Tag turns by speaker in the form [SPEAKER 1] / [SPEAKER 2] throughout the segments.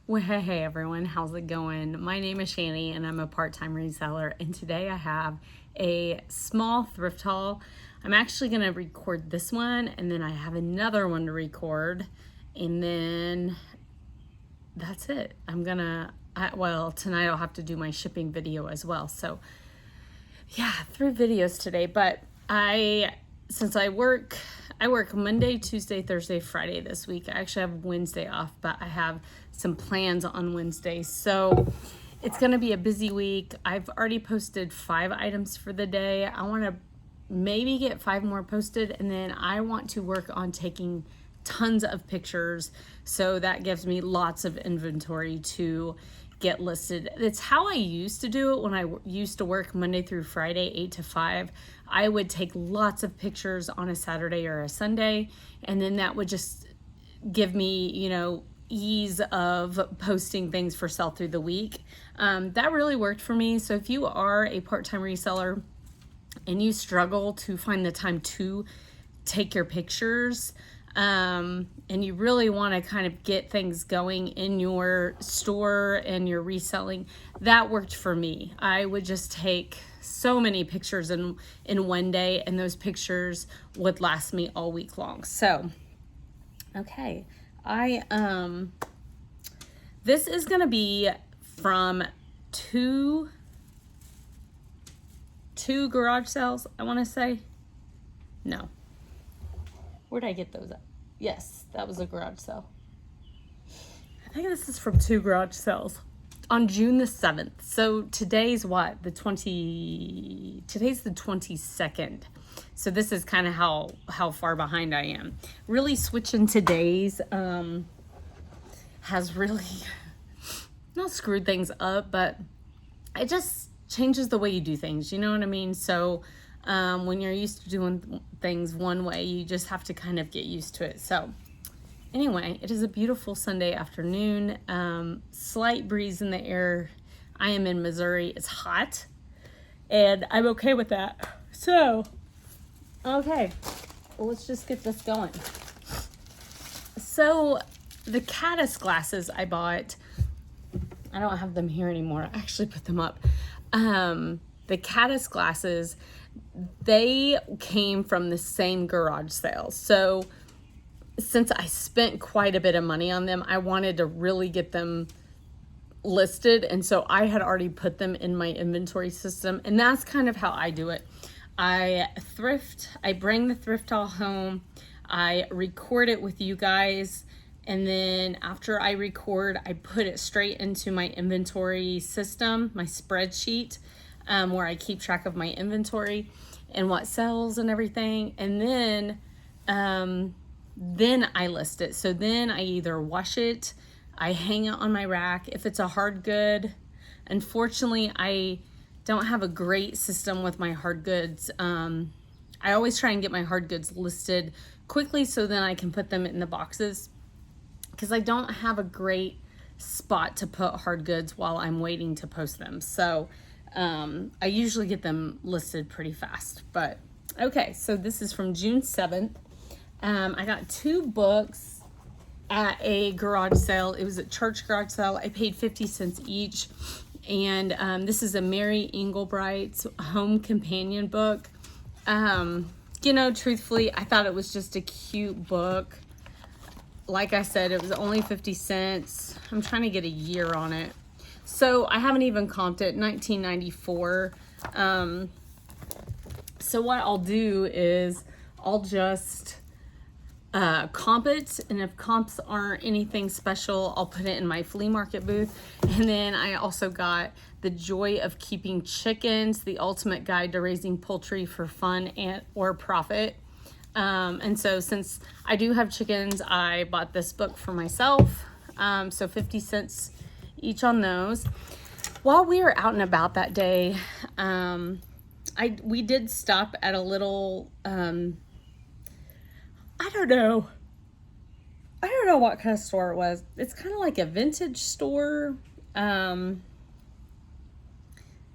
[SPEAKER 1] Well, hey everyone, how's it going? My name is Shani and I'm a part-time reseller, and today I have a small thrift haul. I'm actually going to record this one and then I have another one to record, and then that's it. Well, tonight I'll have to do my shipping video as well. So yeah, 3 videos today, but since I work Monday, Tuesday, Thursday, Friday this week. I actually have Wednesday off, but I have some plans on Wednesday. So it's going to be a busy week. I've already posted 5 items for the day. I want to maybe get 5 more posted, and then I want to work on taking tons of pictures. So that gives me lots of inventory to get listed. It's how I used to do it when I used to work Monday through Friday, 8 to 5. I would take lots of pictures on a Saturday or a Sunday, and then that would just give me, ease of posting things for sale through the week. That really worked for me. So if you are a part-time reseller and you struggle to find the time to take your pictures, and you really want to kind of get things going in your store and your reselling, that worked for me. I would just take so many pictures in one day, and those pictures would last me all week long. So, okay, this is going to be from two garage sales, I want to say. No. Where'd I get those at? Yes, that was a garage sale. I think this is from 2 garage sales on June the 7th. So today's what? Today's the 22nd. So this is kind of how far behind I am. Really switching to days has really not screwed things up, but it just changes the way you do things. You know what I mean? So when you're used to doing things one way, you just have to kind of get used to it. So anyway, it is a beautiful Sunday afternoon. Slight breeze in the air. I am in Missouri. It's hot, and I'm okay with that. So, okay, well, let's just get this going. So the caddis glasses I bought, I don't have them here anymore. I actually put them up. The caddis glasses, they came from the same garage sale. So since I spent quite a bit of money on them, I wanted to really get them listed. And so I had already put them in my inventory system. And that's kind of how I do it. I bring the thrift haul home. I record it with you guys. And then after I record, I put it straight into my inventory system, my spreadsheet, where I keep track of my inventory and what sells and everything. And then I list it. So then I either wash it, I hang it on my rack. If it's a hard good, unfortunately, I don't have a great system with my hard goods. I always try and get my hard goods listed quickly so then I can put them in the boxes, because I don't have a great spot to put hard goods while I'm waiting to post them. So I usually get them listed pretty fast. But okay, so this is from June 7th. I got 2 books at a garage sale. It was a church garage sale. I paid 50 cents each. And this is a Mary Englebright's Home Companion book. Truthfully, I thought it was just a cute book. Like I said, it was only 50 cents. I'm trying to get a year on it. So I haven't even comped it, 1994. So what I'll do is I'll just comp it, and if comps aren't anything special, I'll put it in my flea market booth. And then I also got The Joy of Keeping Chickens, The Ultimate Guide to Raising Poultry for Fun or Profit. And so since I do have chickens, I bought this book for myself. So 50 cents each on those. While we were out and about that day, we did stop at a little, I don't know what kind of store it was. It's kind of like a vintage store.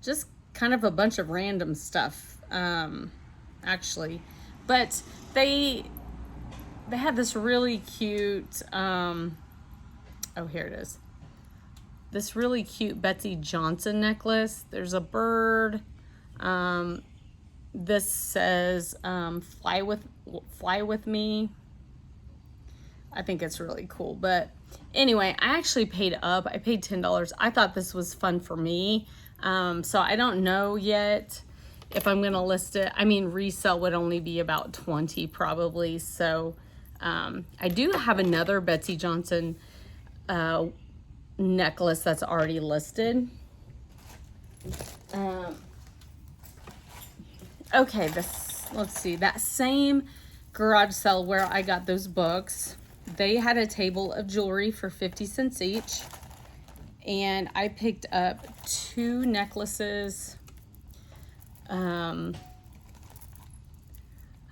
[SPEAKER 1] Just kind of a bunch of random stuff, actually. But they had this really cute, oh, here it is. this really cute Betsy Johnson necklace. There's a bird. This says fly with me. I think it's really cool. But anyway, I actually paid up. I paid $10. I thought this was fun for me. So I don't know yet if I'm gonna list it. I mean, resale would only be about 20 probably. So I do have another Betsy Johnson necklace that's already listed. Okay, let's see, that same garage sale where I got those books, they had a table of jewelry for 50 cents each, and I picked up 2 necklaces. I don't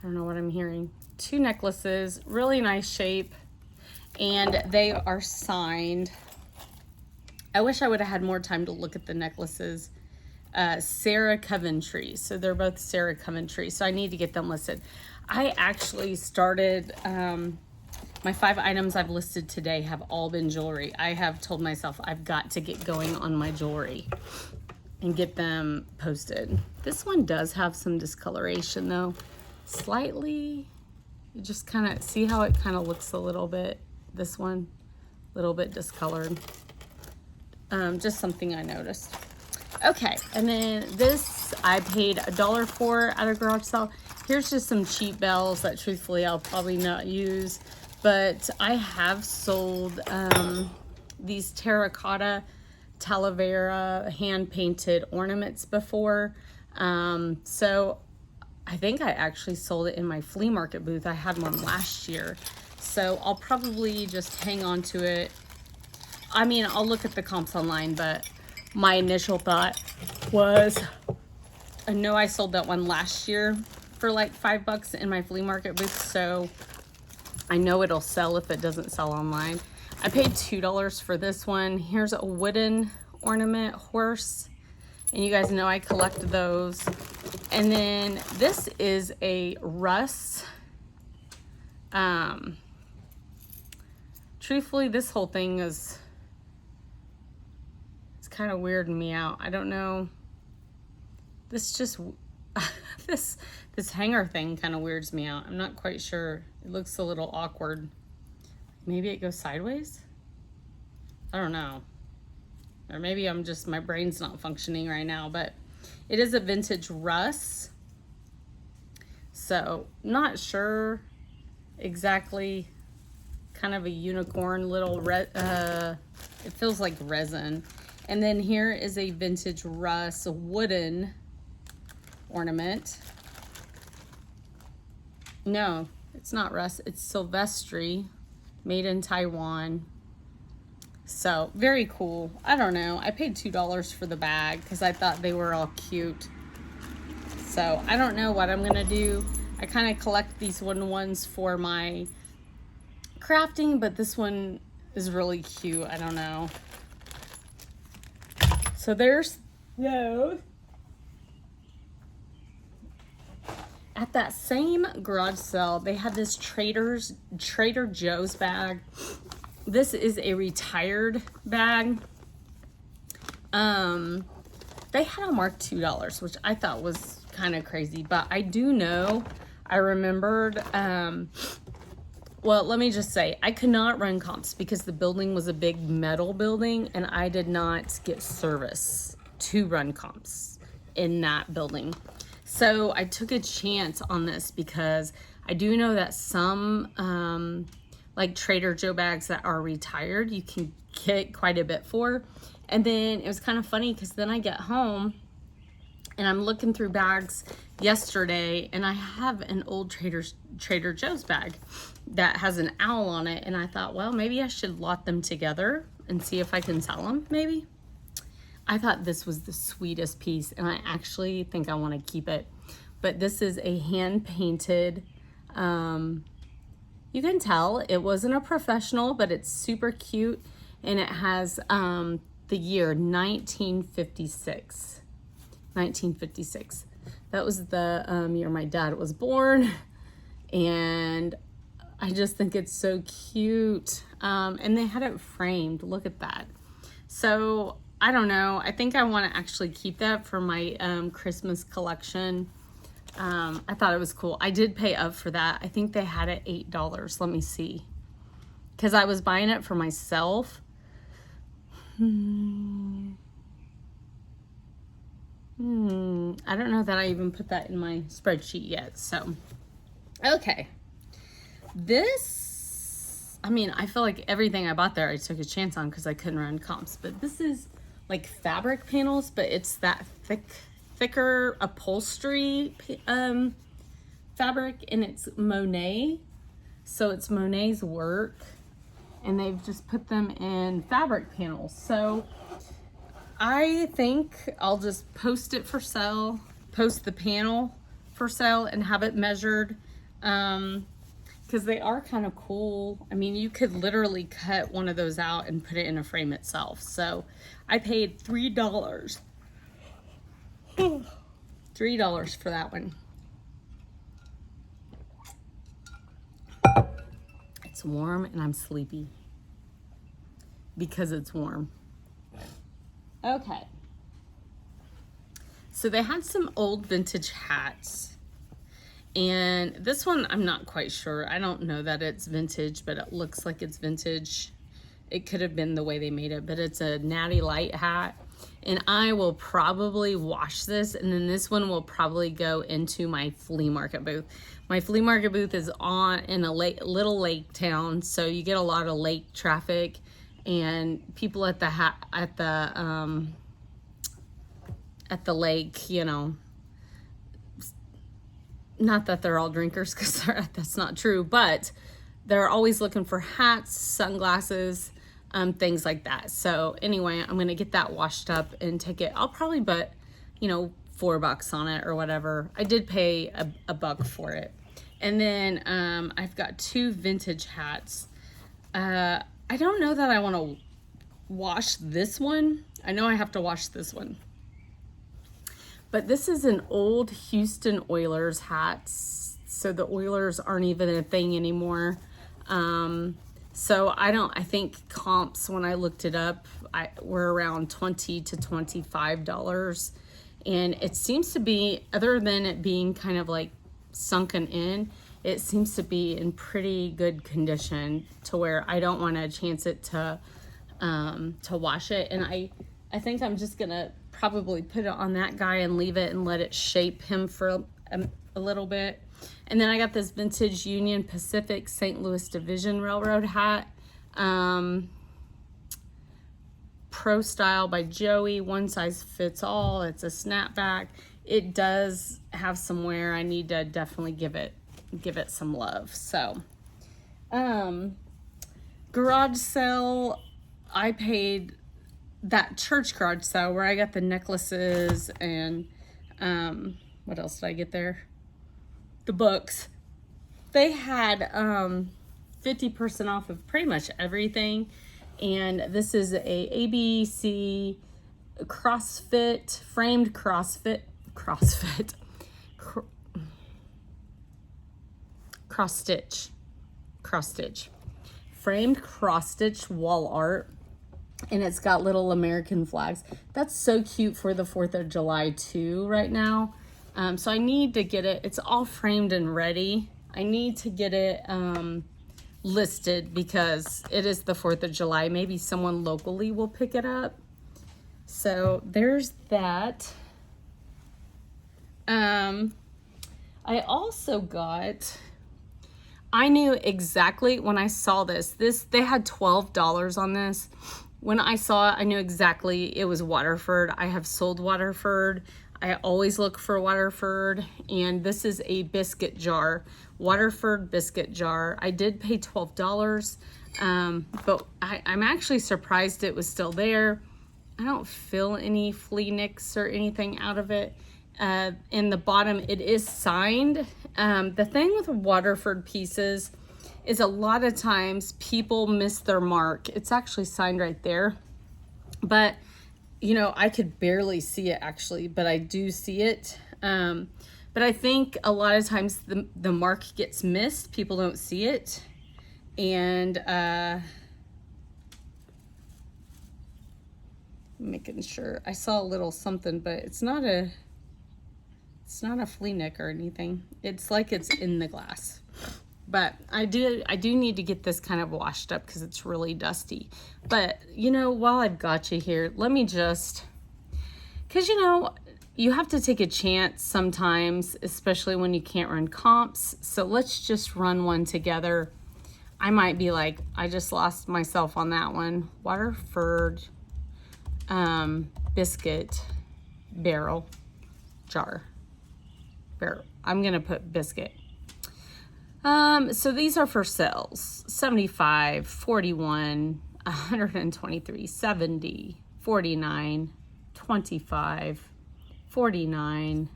[SPEAKER 1] know what I'm hearing. 2 necklaces, really nice shape, and they are signed. I wish I would have had more time to look at the necklaces. Sarah Coventry. So they're both Sarah Coventry. So I need to get them listed. I actually started, my 5 items I've listed today have all been jewelry. I have told myself I've got to get going on my jewelry and get them posted. This one does have some discoloration though. Slightly. You just kind of see how it kind of looks a little bit. This one, a little bit discolored. Just something I noticed. Okay, and then this I paid $1 for at a garage sale. Here's just some cheap bells that truthfully I'll probably not use, but I have sold these terracotta Talavera hand painted ornaments before. So I think I actually sold it in my flea market booth. I had one last year, so I'll probably just hang on to it. I mean, I'll look at the comps online, but my initial thought was, I know I sold that one last year for like $5 in my flea market booth, so I know it'll sell if it doesn't sell online. I paid $2 for this one. Here's a wooden ornament horse, and you guys know I collect those. And then this is a Russ. Truthfully, this whole thing is kind of weirding me out. I don't know. This just this hanger thing kind of weirds me out. I'm not quite sure. It looks a little awkward. Maybe it goes sideways? I don't know. Or maybe I'm just, my brain's not functioning right now, but it is a vintage Russ. So not sure exactly. Kind of a unicorn little it feels like resin. And then here is a vintage Russ wooden ornament. No, it's not Russ, it's Silvestri, made in Taiwan. So very cool. I don't know, I paid $2 for the bag because I thought they were all cute. So I don't know what I'm gonna do. I kind of collect these wooden ones for my crafting, but this one is really cute. I don't know. So there's those. At that same garage sale, they had this Trader Joe's bag. This is a retired bag. They had it marked $2, which I thought was kind of crazy, but I do know, I remembered, well, let me just say, I could not run comps because the building was a big metal building and I did not get service to run comps in that building. So I took a chance on this because I do know that some like Trader Joe bags that are retired, you can get quite a bit for. And then it was kind of funny because then I get home and I'm looking through bags yesterday and I have an old Trader Joe's bag that has an owl on it, and I thought, well, maybe I should lot them together and see if I can sell them, maybe. I thought this was the sweetest piece, and I actually think I want to keep it. But this is a hand-painted, you can tell it wasn't a professional, but it's super cute, and it has the year 1956. 1956. That was the year my dad was born, and I just think it's so cute. And they had it framed. Look at that. So I don't know. I think I want to actually keep that for my Christmas collection. I thought it was cool. I did pay up for that. I think they had it $8. Let me see. Because I was buying it for myself. I don't know that I even put that in my spreadsheet yet. So, okay. This, I mean, I feel like everything I bought there I took a chance on because I couldn't run comps. But this is like fabric panels, but it's that thicker upholstery fabric, and it's Monet. So it's Monet's work, and they've just put them in fabric panels. So I think I'll just post it for sale, post the panel for sale, and have it measured, because they are kind of cool. I mean, you could literally cut one of those out and put it in a frame itself. So I paid $3. $3 for that one. It's warm and I'm sleepy because it's warm. Okay. So they had some old vintage hats. And this one, I'm not quite sure. I don't know that it's vintage, but it looks like it's vintage. It could have been the way they made it, but it's a Natty Light hat. And I will probably wash this, and then this one will probably go into my flea market booth. My flea market booth is in a little lake town, so you get a lot of lake traffic, and people at the lake, you know, not that they're all drinkers, because that's not true, but they're always looking for hats, sunglasses, things like that. So anyway, I'm gonna get that washed up and take it. I'll probably put, you know, $4 on it or whatever. I did pay a buck for it. And then I've got 2 vintage hats. I don't know that I want to wash this one. I know I have to wash this one. But this is an old Houston Oilers hat. So the Oilers aren't even a thing anymore. So I think comps, when I looked it up, were around $20 to $25. And it seems to be, other than it being kind of like sunken in, it seems to be in pretty good condition to where I don't want to chance it to wash it. And I think I'm just gonna probably put it on that guy and leave it and let it shape him for a little bit. And then I got this vintage Union Pacific St. Louis Division Railroad hat. Pro Style by Joey, one size fits all. It's a snapback. It does have some wear. I need to definitely give it some love. So, garage sale, I paid that church garage sale where I got the necklaces and what else did I get there? The books. They had 50% off of pretty much everything. And this is a ABC CrossFit, framed CrossFit, cross stitch, framed cross stitch wall art. And it's got little American flags. That's so cute for the 4th of July too right now. So I need to get it. It's all framed and ready. I need to get it listed because it is the 4th of July. Maybe someone locally will pick it up. So there's that. I also got, I knew exactly when I saw this, they had $12 on this. When I saw it, I knew exactly it was Waterford. I have sold Waterford. I always look for Waterford, and this is a biscuit jar, Waterford biscuit jar. I did pay $12, but I'm actually surprised it was still there. I don't feel any flea nicks or anything out of it. In the bottom, it is signed. The thing with Waterford pieces is a lot of times people miss their mark. It's actually signed right there, but you know, I could barely see it actually, but I do see it. But I think a lot of times the mark gets missed. People don't see it. And Making sure. I saw a little something, but it's not a flea nick or anything. It's like it's in the glass. But I do need to get this kind of washed up because it's really dusty. But, you know, while I've got you here, let me just, because, you know, you have to take a chance sometimes, especially when you can't run comps. So let's just run one together. I might be like, I just lost myself on that one. Waterford biscuit barrel jar. Barrel. I'm going to put biscuit. So these are for sales. 75, 41, 123, 70, 49, 25, 49,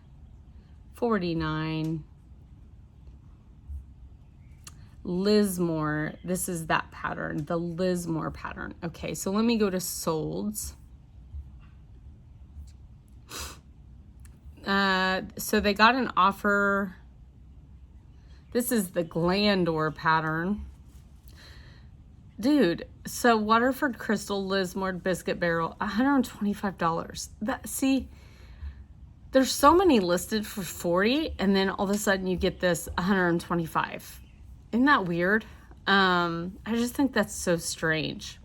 [SPEAKER 1] 49. Lismore, this is that pattern, the Lismore pattern. Okay, so let me go to solds. So they got an offer. This is the Glandor pattern. Dude, so Waterford Crystal Lismore biscuit barrel, $125. See, there's so many listed for 40, and then all of a sudden you get this 125. Isn't that weird? I just think that's so strange.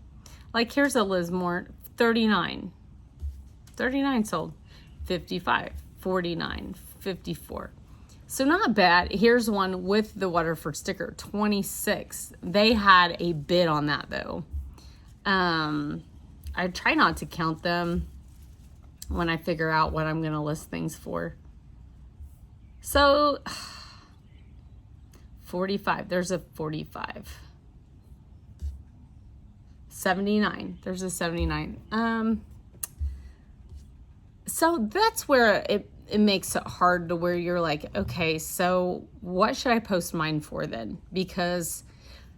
[SPEAKER 1] Like, here's a Lismore, 39. 39 sold. 55, 49, 54. So not bad. Here's one with the Waterford sticker, 26. They had a bid on that though. I try not to count them when I figure out what I'm gonna list things for. So 45, there's a 45. 79, there's a 79. So that's where it makes it hard to where you're like, okay, so what should I post mine for then? Because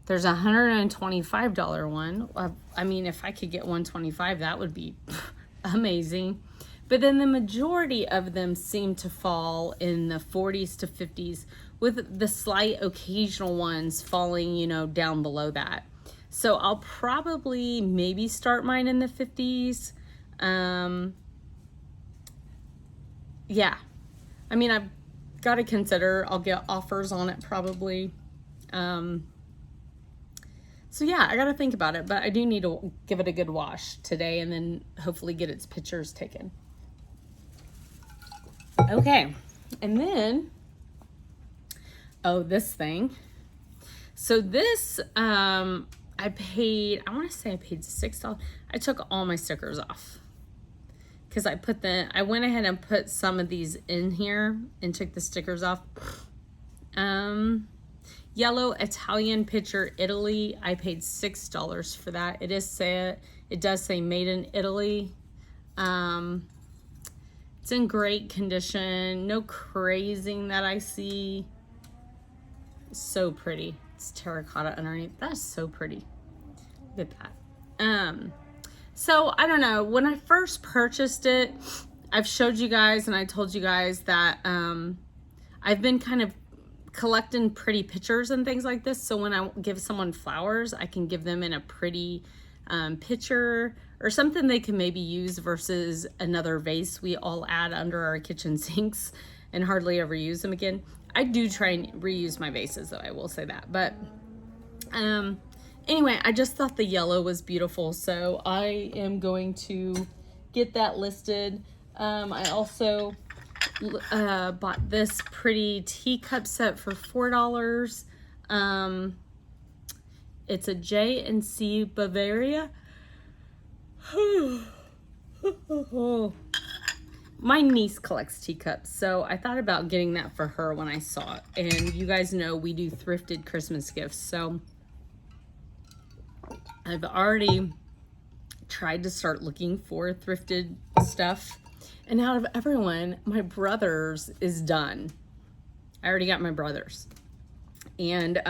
[SPEAKER 1] there's a $125 one. I mean, if I could get 125, that would be amazing. But then the majority of them seem to fall in the 40s to 50s, with the slight occasional ones falling, you know, down below that. So I'll probably maybe start mine in the 50s. Yeah, I mean, I've got to consider, I'll get offers on it probably. So yeah, I got to think about it, but I do need to give it a good wash today and then hopefully get its pictures taken. Okay, and then, oh, this thing. So this, I want to say I paid $6. I took all my stickers off. Because I went ahead and put some of these in here and took the stickers off. Yellow Italian picture Italy. I paid $6 for that. It does say made in Italy. It's in great condition. No crazing that I see. So pretty. It's terracotta underneath. That's so pretty. Look at that. So I don't know, when I first purchased it, I've showed you guys and I told you guys that I've been kind of collecting pretty pictures and things like this. So when I give someone flowers, I can give them in a pretty picture or something they can maybe use versus another vase we all add under our kitchen sinks and hardly ever use them again. I do try and reuse my vases though, I will say that. But anyway, I just thought the yellow was beautiful, so I am going to get that listed. I also bought this pretty teacup set for $4. It's a J&C Bavaria. My niece collects teacups, so I thought about getting that for her when I saw it. And you guys know we do thrifted Christmas gifts, so I've already tried to start looking for thrifted stuff. And out of everyone, my brother's is done. I already got my brother's. And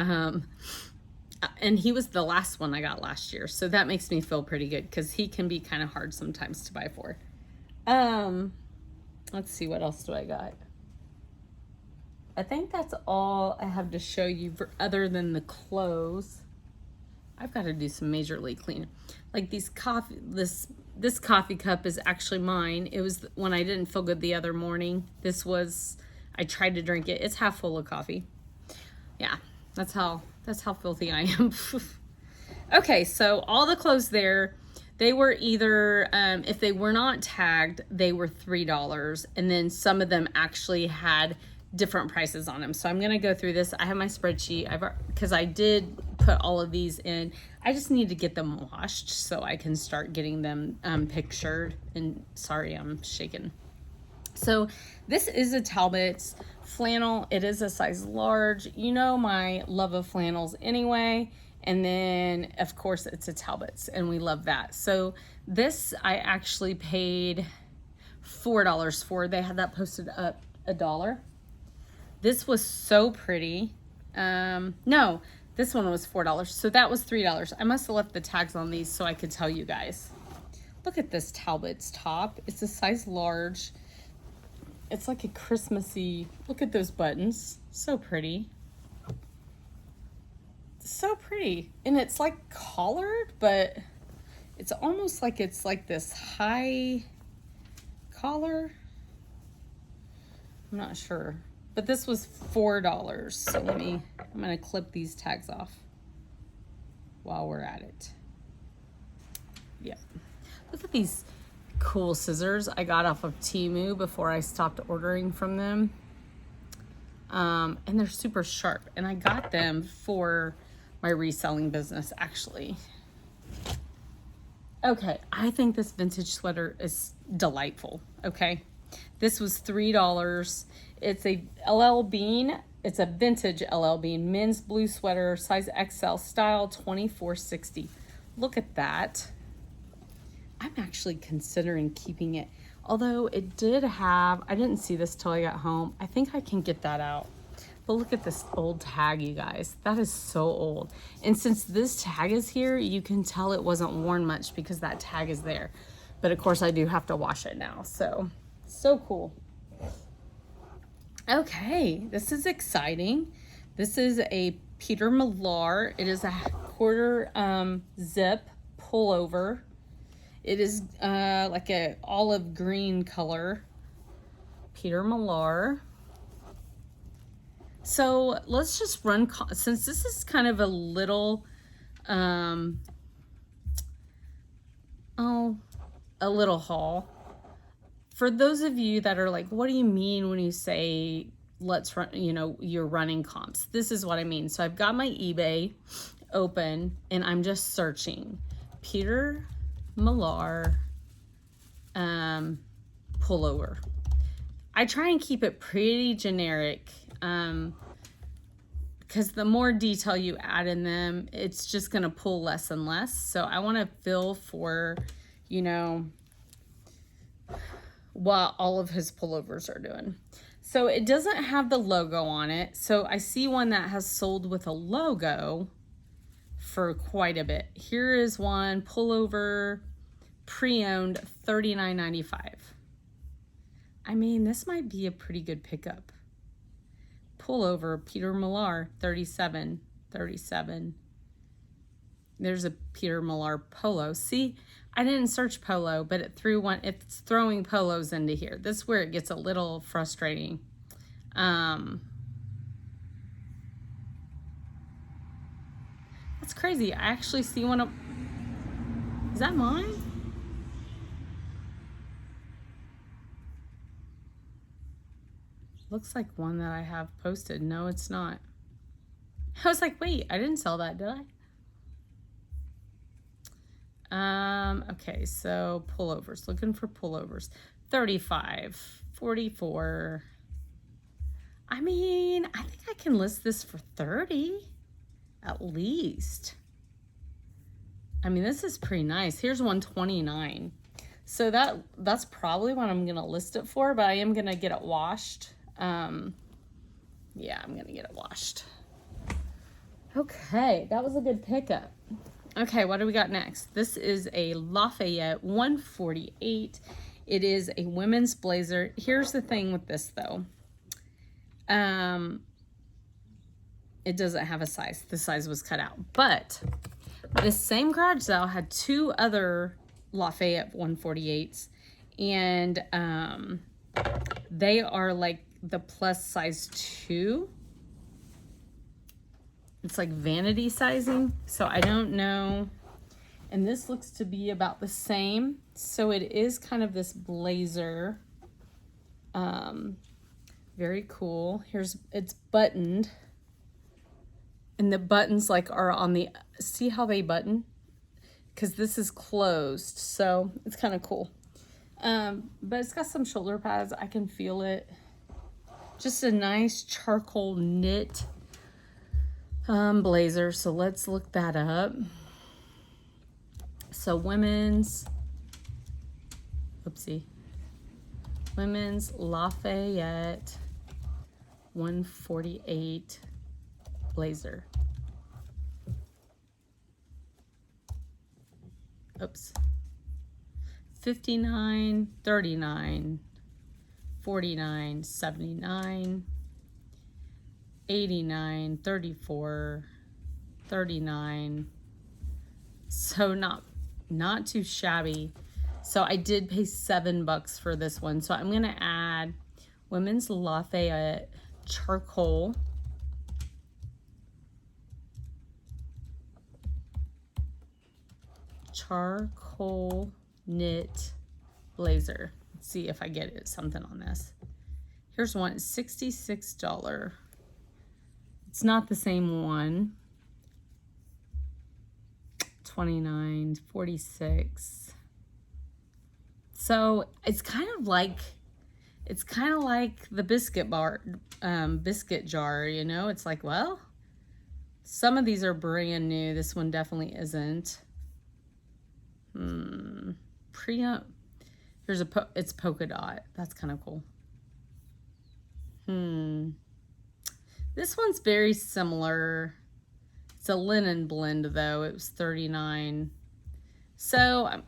[SPEAKER 1] he was the last one I got last year. So that makes me feel pretty good because he can be kind of hard sometimes to buy for. Let's see, what else do I got? I think that's all I have to show you other than the clothes. I've got to do some majorly clean. Like this this coffee cup is actually mine. It was when I didn't feel good the other morning. I tried to drink it. It's half full of coffee. Yeah, that's how filthy I am. Okay, so all the clothes there, they were either, if they were not tagged, they were $3. And then some of them actually had different prices on them. So I'm going to go through this. I have my spreadsheet because I did put all of these in. I just need to get them washed so I can start getting them pictured. And sorry, I'm shaking. So this is a Talbot's flannel. It is a size large. You know my love of flannels anyway. And then, of course, it's a Talbot's, and we love that. So this I actually paid $4 for. They had that posted up $1. This was so pretty. No, this one was $4. So that was $3. I must have left the tags on these so I could tell you guys. Look at this Talbot's top. It's a size large. It's like a Christmassy, look at those buttons. So pretty. So pretty. And it's like collared, but it's almost like it's like this high collar. I'm not sure. But this was $4. So I'm going to clip these tags off while we're at it. Yeah. Look at these cool scissors I got off of Temu before I stopped ordering from them. And they're super sharp. And I got them for my reselling business, actually. Okay, I think this vintage sweater is delightful, okay? This was $3. It's a LL Bean. It's a vintage LL Bean men's blue sweater, size XL, style 2460. Look at that. I'm actually considering keeping it. Although it did have, I didn't see this till I got home. I think I can get that out. But look at this old tag, you guys. That is so old. And since this tag is here, you can tell it wasn't worn much because that tag is there. But of course I do have to wash it now. So cool. Okay, this is exciting. This is a Peter Millar. It is a quarter zip pullover. It is like a olive green color. Peter Millar. So let's just run, since this is kind of a little, a little haul. For those of you that are like, what do you mean when you say, let's run, you're running comps? This is what I mean. So I've got my eBay open and I'm just searching Peter Millar pullover. I try and keep it pretty generic because the more detail you add in them, it's just going to pull less and less. So I want to feel for, what all of his pullovers are doing. So it doesn't have the logo on it. So I see one that has sold with a logo for quite a bit. Here is one pullover, pre-owned, $39.95. I mean, this might be a pretty good pickup. Pullover, Peter Millar, $37.37. There's a Peter Millar polo. See, I didn't search polo, but it's throwing polos into here. This is where it gets a little frustrating. That's crazy. I actually see one of, is that mine? Looks like one that I have posted. No, it's not. I was like, wait, I didn't sell that, did I? Okay, so pullovers, looking for pullovers. 35, 44. I mean, I think I can list this for 30 at least. I mean, this is pretty nice. Here's 129. So that's probably what I'm gonna list it for, but I am gonna get it washed. Yeah, I'm gonna get it washed. Okay, that was a good pickup. Okay, what do we got next? This is a Lafayette 148. It is a women's blazer. Here's the thing with this though. It doesn't have a size. The size was cut out. But this same garage sale had two other Lafayette 148s. And they are like the plus size 2. It's like vanity sizing, so I don't know. And this looks to be about the same. So it is kind of this blazer. Very cool. It's buttoned. And the buttons like are on the, see how they button? Because this is closed, so it's kind of cool. But it's got some shoulder pads. I can feel it. Just a nice charcoal knit blazer. So let's look that up. So women's Lafayette 148 blazer. Oops. 59, 39, 49, 79, 89, 34, 39. So not too shabby. So I did pay $7 for this one. So I'm gonna add women's Lafayette charcoal. Charcoal knit blazer. Let's see if I get it something on this. Here's one, $66. It's not the same one. 29, 46. So it's kind of like the biscuit jar, you know? It's like, well, some of these are brand new. This one definitely isn't. It's polka dot. That's kind of cool. This one's very similar. It's a linen blend though. It was $39. So I'm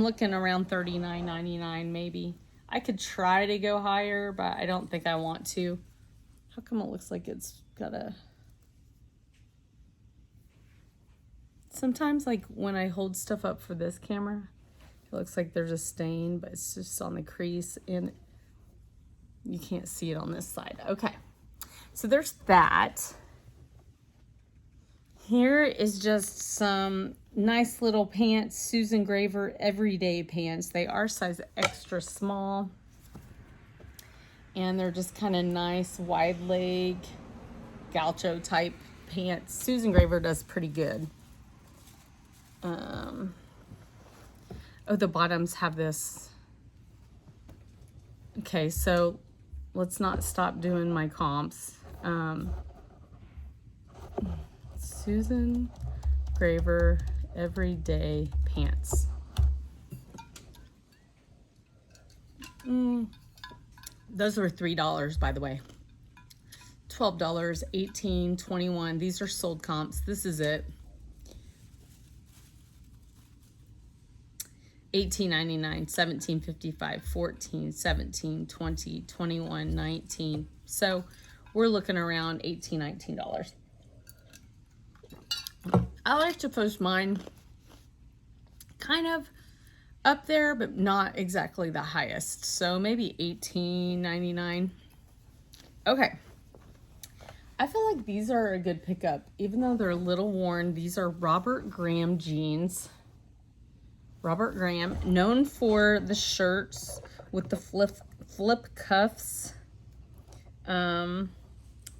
[SPEAKER 1] looking around $39.99 maybe. I could try to go higher, but I don't think I want to. How come it looks like it's got a... Sometimes like when I hold stuff up for this camera, it looks like there's a stain, but it's just on the crease and you can't see it on this side. Okay, so there's that. Here is just some nice little pants, Susan Graver everyday pants. They are size extra small. And they're just kind of nice wide leg gaucho type pants. Susan Graver does pretty good. Oh, the bottoms have this. Okay, so let's not stop doing my comps. Susan Graver everyday pants. Those were $3, by the way. $12, $18, $21. These are sold comps. This is it. $18.99, $17.55, $14, $17, $20, $21, $19. So we're looking around $18, $19. I like to post mine kind of up there, but not exactly the highest. So maybe $18.99. Okay. I feel like these are a good pickup, even though they're a little worn. These are Robert Graham jeans. Robert Graham, known for the shirts with the flip cuffs that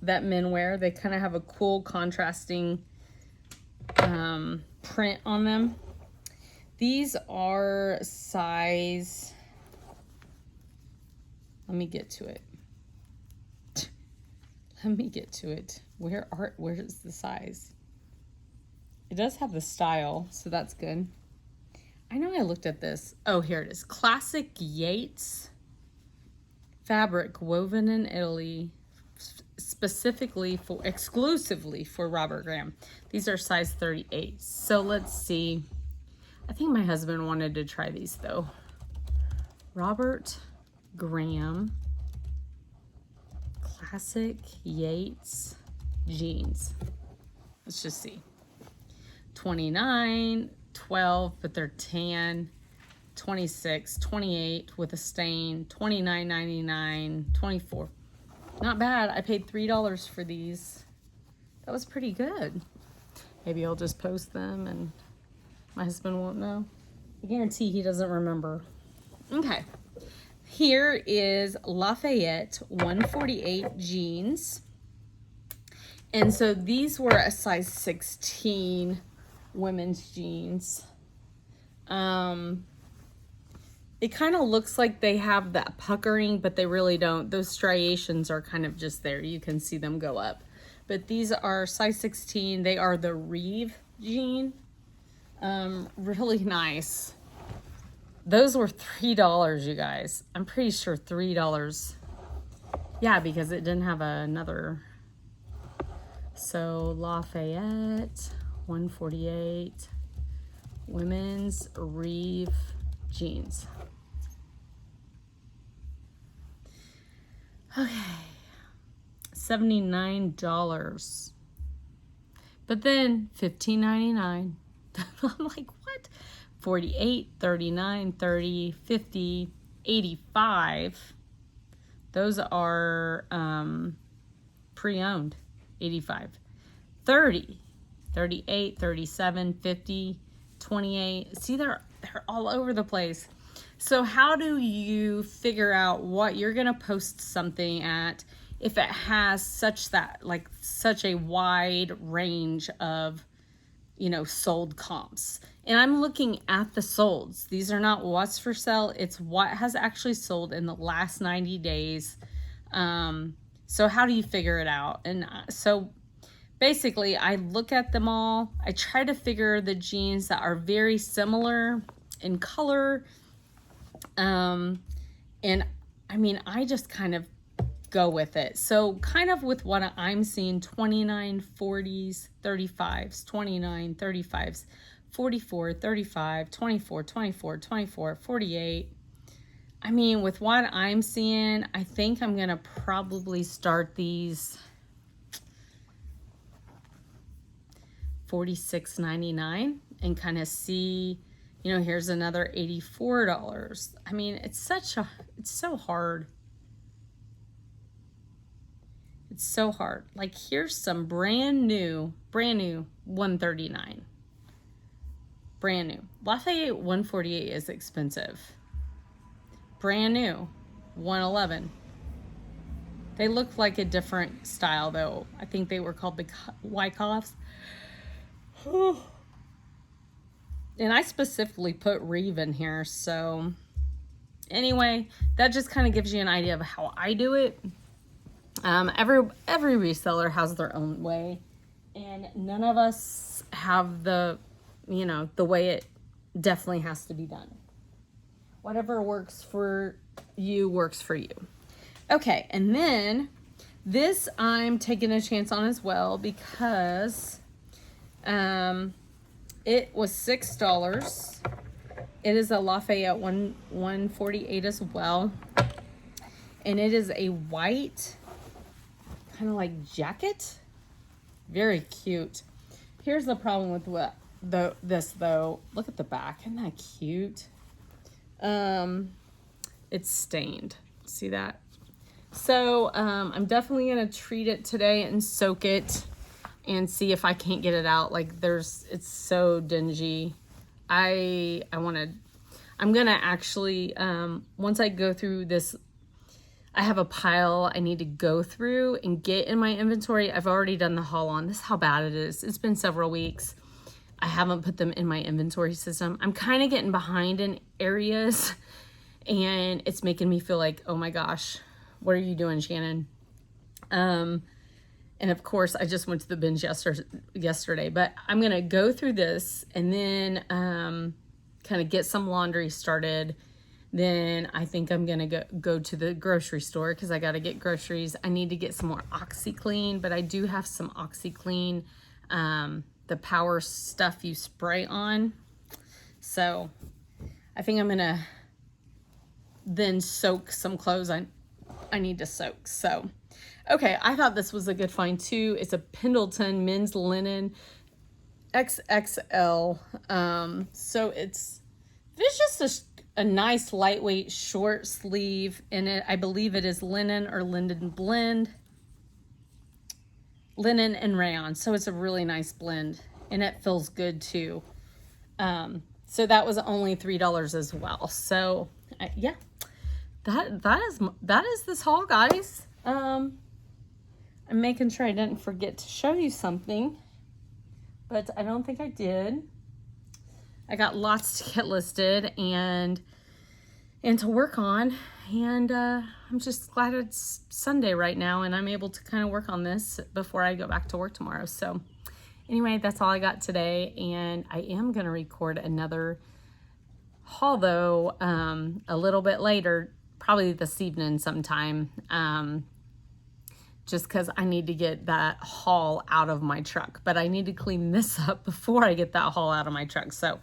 [SPEAKER 1] men wear. They kind of have a cool contrasting print on them. These are size, let me get to it. Where is the size? It does have the style, so that's good. I know I looked at this. Oh, here it is. Classic Yates fabric woven in Italy, exclusively for Robert Graham. These are size 38. So let's see. I think my husband wanted to try these though. Robert Graham Classic Yates jeans. Let's just see. 29, 12, but they're tan. 26, 28 with a stain, $29.99, 24. Not bad. I paid $3 for these. That was pretty good. Maybe I'll just post them and my husband won't know. I guarantee he doesn't remember. Okay. Here is Lafayette 148 jeans. And so these were a size 16 women's jeans. It kind of looks like they have that puckering, but they really don't. Those striations are kind of just there. You can see them go up. But these are size 16. They are the Reeve jean. Really nice. Those were $3, you guys. I'm pretty sure $3. Yeah, because it didn't have another. So Lafayette 148 women's Reeve jeans. Okay, $79. But then $15.99. I'm like, what? 48, 39, 30, 50, 85. Those are pre-owned. 85. 30, 38, 37, 50, 28. See, they're all over the place. So how do you figure out what you're going to post something at if it has such a wide range of, sold comps? And I'm looking at the solds. These are not what's for sale. It's what has actually sold in the last 90 days. So how do you figure it out? And so basically I look at them all. I try to figure the jeans that are very similar in color. And I mean, I just kind of go with it. So kind of with what I'm seeing, 29, 40s, 35s, 29, 35s, 44, 35, 24, 24, 24, 48. I mean, with what I'm seeing, I think I'm going to probably start these $46.99 and kind of see, here's another $84. I mean, it's so hard. It's so hard. Like, here's some brand new 139. Brand new. Lafayette 148 is expensive. Brand new 111. They look like a different style though. I think they were called the Wyckoffs. And I specifically put Reeve in here. So anyway, that just kind of gives you an idea of how I do it. Every reseller has their own way, and none of us have the way it definitely has to be done. Whatever works for you works for you. Okay, and then this I'm taking a chance on as well because it was $6. It is a Lafayette 148 as well, and it is a white kind of like jacket. Very cute. Here's the problem with this though. Look at the back. Isn't that cute? It's stained. See that? So I'm definitely gonna treat it today and soak it and see if I can't get it out. Like it's so dingy. I'm gonna actually once I go through this, I have a pile I need to go through and get in my inventory. I've already done the haul on. This is how bad it is. It's been several weeks. I haven't put them in my inventory system. I'm kind of getting behind in areas and it's making me feel like, oh my gosh, what are you doing, Shannon? And of course I just went to the binge yesterday, but I'm going to go through this and then kind of get some laundry started. Then I think I'm going to go to the grocery store because I got to get groceries. I need to get some more OxyClean, but I do have some OxyClean, the power stuff you spray on. So I think I'm going to then soak some clothes I need to soak. So, okay, I thought this was a good find too. It's a Pendleton men's linen. XXL. So it's just a nice lightweight short sleeve in it. I believe it is linen or linen blend. Linen and rayon. So it's a really nice blend and it feels good too. So that was only $3 as well. So yeah, that is this haul, guys. I'm making sure I didn't forget to show you something, but I don't think I did. I got lots to get listed and to work on, and I'm just glad it's Sunday right now and I'm able to kind of work on this before I go back to work tomorrow. So anyway, that's all I got today, and I am going to record another haul though a little bit later, probably this evening sometime, just because I need to get that haul out of my truck. But I need to clean this up before I get that haul out of my truck. So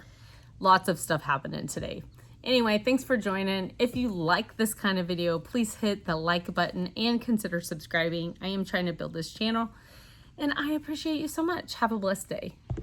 [SPEAKER 1] lots of stuff happening today. Anyway, thanks for joining. If you like this kind of video, please hit the like button and consider subscribing. I am trying to build this channel, and I appreciate you so much. Have a blessed day.